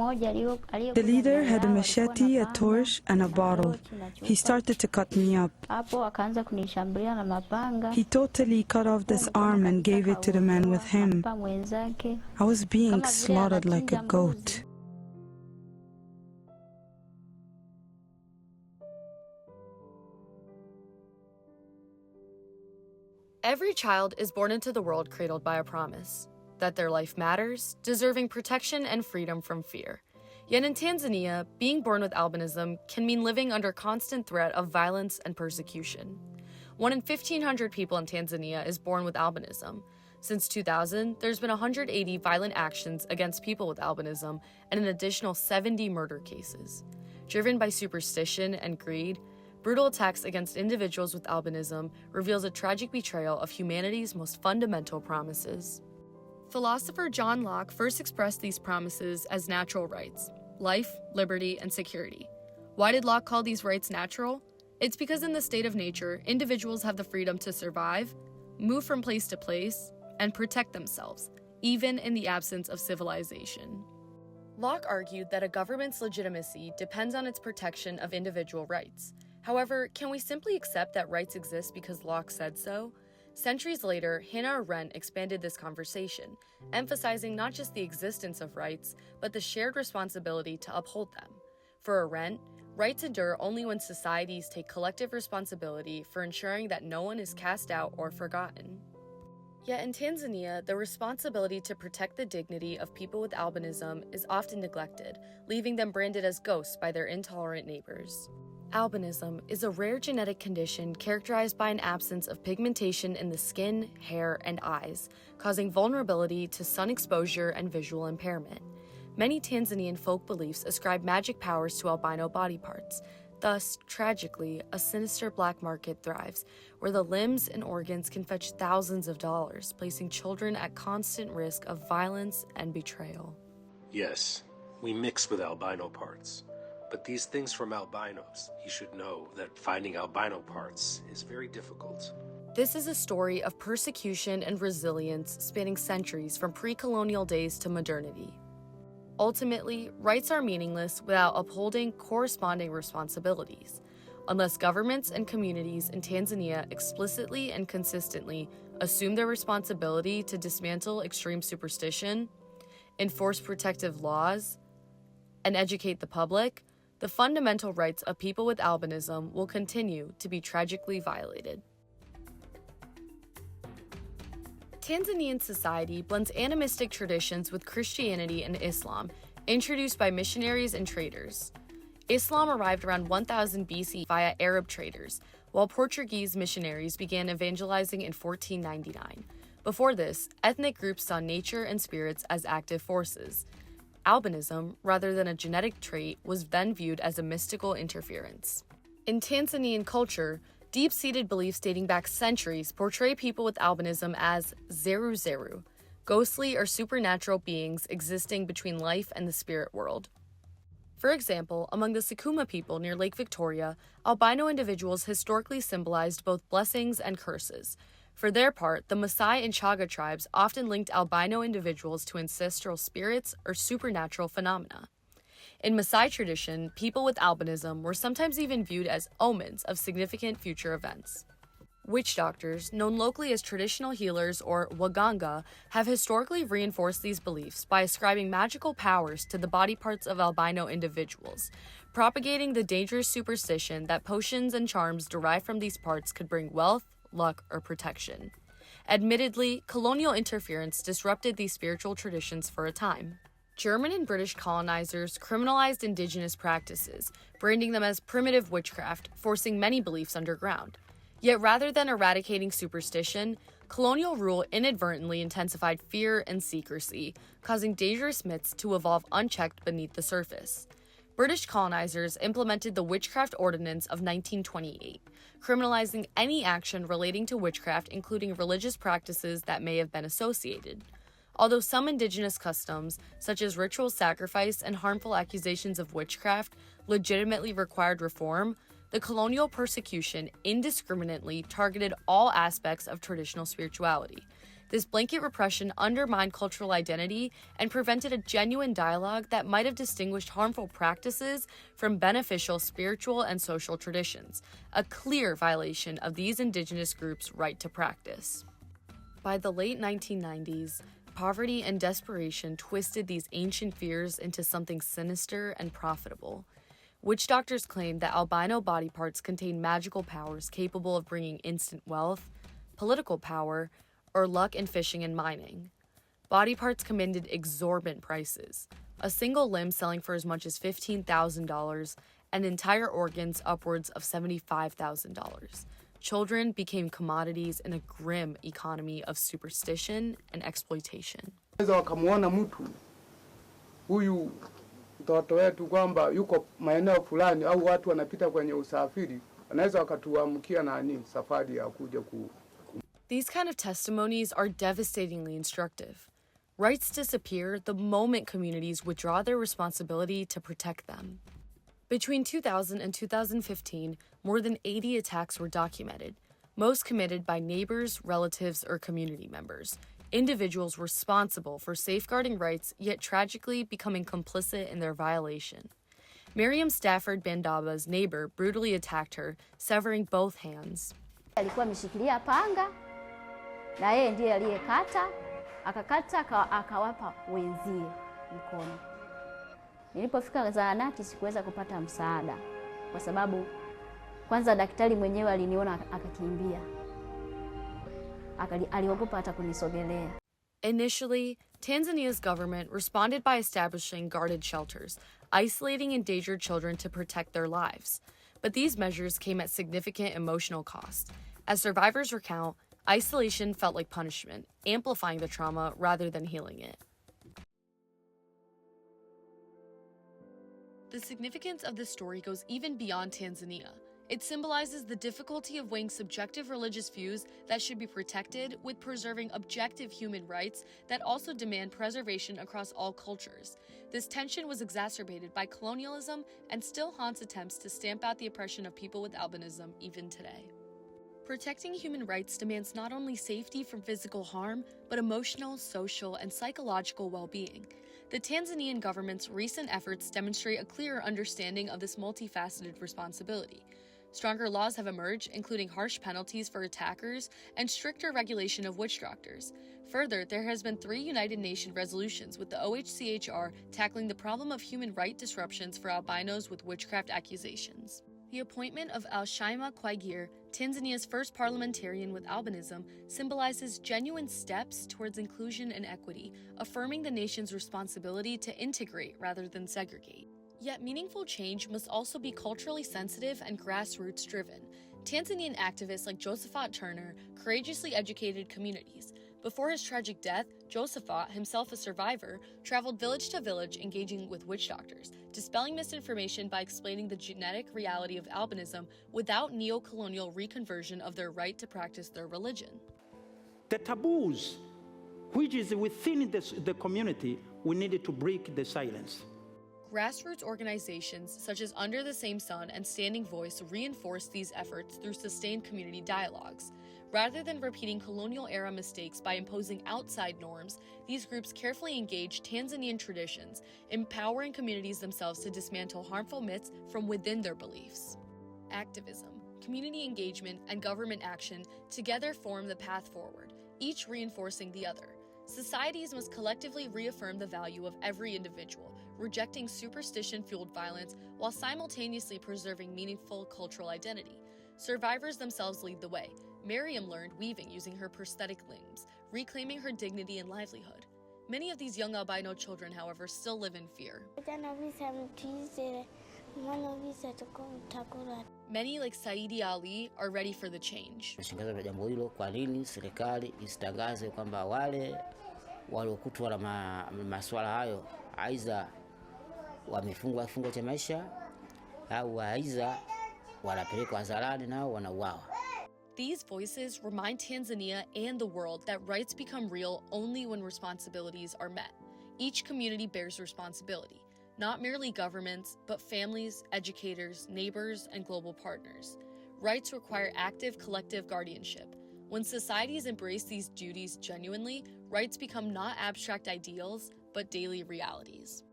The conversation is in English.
The leader had a machete, a torch, and a bottle. He started to cut me up. He totally cut off this arm and gave it to the man with him. I was being slaughtered like a goat. Every child is born into the world cradled by a promise that their life matters, deserving protection and freedom from fear. Yet in Tanzania, being born with albinism can mean living under constant threat of violence and persecution. 1 in 1,500 people in Tanzania is born with albinism. Since 2000, there's been 180 violent actions against people with albinism and an additional 70 murder cases. Driven by superstition and greed, brutal attacks against individuals with albinism reveals a tragic betrayal of humanity's most fundamental promises. Philosopher John Locke first expressed these promises as natural rights: life, liberty, and security. Why did Locke call these rights natural? It's because in the state of nature, individuals have the freedom to survive, move from place to place, and protect themselves, even in the absence of civilization. Locke argued that a government's legitimacy depends on its protection of individual rights. However, can we simply accept that rights exist because Locke said so? Centuries later, Hannah Arendt expanded this conversation, emphasizing not just the existence of rights, but the shared responsibility to uphold them. For Arendt, rights endure only when societies take collective responsibility for ensuring that no one is cast out or forgotten. Yet in Tanzania, the responsibility to protect the dignity of people with albinism is often neglected, leaving them branded as ghosts by their intolerant neighbors. Albinism is a rare genetic condition characterized by an absence of pigmentation in the skin, hair, and eyes, causing vulnerability to sun exposure and visual impairment. Many Tanzanian folk beliefs ascribe magic powers to albino body parts. Thus, tragically, a sinister black market thrives, where the limbs and organs can fetch thousands of dollars, placing children at constant risk of violence and betrayal. Yes, we mix with albino parts. But these things from albinos, you should know that finding albino parts is very difficult. This is a story of persecution and resilience spanning centuries from pre-colonial days to modernity. Ultimately, rights are meaningless without upholding corresponding responsibilities. Unless governments and communities in Tanzania explicitly and consistently assume their responsibility to dismantle extreme superstition, enforce protective laws, and educate the public, the fundamental rights of people with albinism will continue to be tragically violated. Tanzanian society blends animistic traditions with Christianity and Islam, introduced by missionaries and traders. Islam arrived around 1000 BC via Arab traders, while Portuguese missionaries began evangelizing in 1499. Before this, ethnic groups saw nature and spirits as active forces. Albinism, rather than a genetic trait, was then viewed as a mystical interference. In Tanzanian culture, deep-seated beliefs dating back centuries portray people with albinism as zeru, ghostly or supernatural beings existing between life and the spirit world. For example, among the Sakuma people near Lake Victoria, albino individuals historically symbolized both blessings and curses. For their part, the Maasai and Chaga tribes often linked albino individuals to ancestral spirits or supernatural phenomena. In Maasai tradition, people with albinism were sometimes even viewed as omens of significant future events. Witch doctors, known locally as traditional healers or waganga, have historically reinforced these beliefs by ascribing magical powers to the body parts of albino individuals, propagating the dangerous superstition that potions and charms derived from these parts could bring wealth, luck, or protection. Admittedly, colonial interference disrupted these spiritual traditions for a time. German and British colonizers criminalized indigenous practices, branding them as primitive witchcraft, forcing many beliefs underground. Yet rather than eradicating superstition, colonial rule inadvertently intensified fear and secrecy, causing dangerous myths to evolve unchecked beneath the surface. British colonizers implemented the Witchcraft Ordinance of 1928, criminalizing any action relating to witchcraft, including religious practices that may have been associated. Although some indigenous customs, such as ritual sacrifice and harmful accusations of witchcraft, legitimately required reform, the colonial persecution indiscriminately targeted all aspects of traditional spirituality. This blanket repression undermined cultural identity and prevented a genuine dialogue that might have distinguished harmful practices from beneficial spiritual and social traditions, a clear violation of these indigenous groups' right to practice. By the late 1990s, poverty and desperation twisted these ancient fears into something sinister and profitable. Witch doctors claimed that albino body parts contain magical powers capable of bringing instant wealth, political power, or luck in fishing and mining. Body parts commanded exorbitant prices, a single limb selling for as much as $15,000 and entire organs upwards of $75,000. Children became commodities in a grim economy of superstition and exploitation. Wakamuona mtu huyu mtoto wetu kwamba yuko maeneo fulani au watu wanapita kwenye usafiri, wanaweza wakatuamkia nani safari ya kuja These kind of testimonies are devastatingly instructive. Rights disappear the moment communities withdraw their responsibility to protect them. Between 2000 and 2015, more than 80 attacks were documented, most committed by neighbors, relatives, or community members, individuals responsible for safeguarding rights, yet tragically becoming complicit in their violation. Miriam Stafford Bandaba's neighbor brutally attacked her, severing both hands. Alikuwa ameshikilia panga na yeye ndiye aliyekata, akakata akawapa wenzie mkono. Nilipofika zahanati sikuweza kupata msaada kwa sababu kwanza daktari mwenyewe aliniona akakimbia. Aliogopa hata kunisogelea. Initially, Tanzania's government responded by establishing guarded shelters, isolating endangered children to protect their lives. But these measures came at significant emotional cost. As survivors recount, isolation felt like punishment, amplifying the trauma rather than healing it. The significance of this story goes even beyond Tanzania. It symbolizes the difficulty of weighing subjective religious views that should be protected with preserving objective human rights that also demand preservation across all cultures. This tension was exacerbated by colonialism and still haunts attempts to stamp out the oppression of people with albinism even today. Protecting human rights demands not only safety from physical harm, but emotional, social, and psychological well-being. The Tanzanian government's recent efforts demonstrate a clearer understanding of this multifaceted responsibility. Stronger laws have emerged, including harsh penalties for attackers and stricter regulation of witch doctors. Further, there has been 3 United Nations resolutions with the OHCHR tackling the problem of human right disruptions for albinos with witchcraft accusations. The appointment of Al-Shaima Kwaigir, Tanzania's first parliamentarian with albinism, symbolizes genuine steps towards inclusion and equity, affirming the nation's responsibility to integrate rather than segregate. Yet meaningful change must also be culturally sensitive and grassroots driven. Tanzanian activists like Josephat Turner courageously educated communities. Before his tragic death, Josephat, himself a survivor, traveled village to village engaging with witch doctors, dispelling misinformation by explaining the genetic reality of albinism without neo-colonial reconversion of their right to practice their religion. The taboos, which is within the community, we needed to break the silence. Grassroots organizations such as Under the Same Sun and Standing Voice reinforce these efforts through sustained community dialogues. Rather than repeating colonial-era mistakes by imposing outside norms, these groups carefully engage Tanzanian traditions, empowering communities themselves to dismantle harmful myths from within their beliefs. Activism, community engagement, and government action together form the path forward, each reinforcing the other. Societies must collectively reaffirm the value of every individual, rejecting superstition-fueled violence while simultaneously preserving meaningful cultural identity. Survivors themselves lead the way. Miriam learned weaving using her prosthetic limbs, reclaiming her dignity and livelihood. Many of these young albino children, however, still live in fear. Many, like Saidi Ali, are ready for the change. Nashangaza jambo hilo, kwa nini serikali isitangaze kwamba wale waliokutwa na masuala hayo aidha wamefungwa kifungo cha maisha au aidha wanapelekwa hadharani nao wanauawa. These voices remind Tanzania and the world that rights become real only when responsibilities are met. Each community bears responsibility, not merely governments, but families, educators, neighbors, and global partners. Rights require active collective guardianship. When societies embrace these duties genuinely, rights become not abstract ideals, but daily realities.